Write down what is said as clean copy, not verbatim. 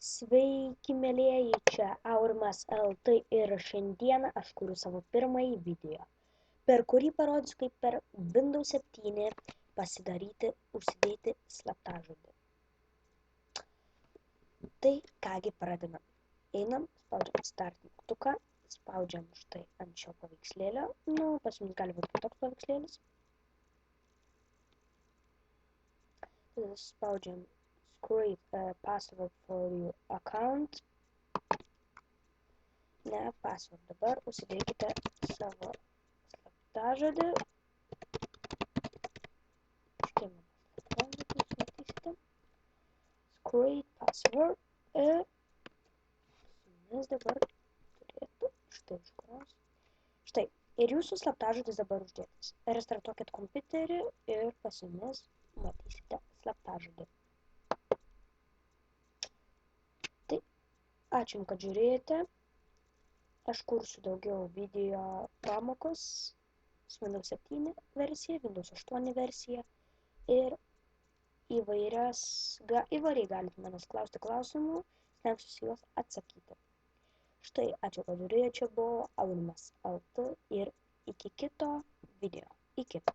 Sveiki, mielieji, čia Aurimas LT ir šiandieną aš kuriu savo pirmąjį video, per kurį parodysiu, kaip per Windows 7 užsidėti slaptažodį. Tai kągi pradedam. Einam, spaudžiam start mygtuką, spaudžiam štai ant šio paveikslėlio, pas jums gali būti toks paveikslėlis. Tada spaudžiam create a password for your account. Ne, password. Dabar užsidėkite savo slaptažodį. Štai mano slaptažodį, jūs matysite. Create password. Mes dabar turėtų štai užkros. Štai. Ir jūsų slaptažodis dabar uždėtas. Restartuokit kompiuterį ir pas jumis matysite slaptažodį. Tai ačiū, kad žiūrėjote. Aš kursiu daugiau video pamokos su Windows 7 versija, Windows 8 versija ir įvairiai galite manęs klausti klausimų, stengsiuosi juos atsakyti. Štai, ačiū, kad žiūrėjote, čia buvo Aurimas LT ir iki kito video. Iki.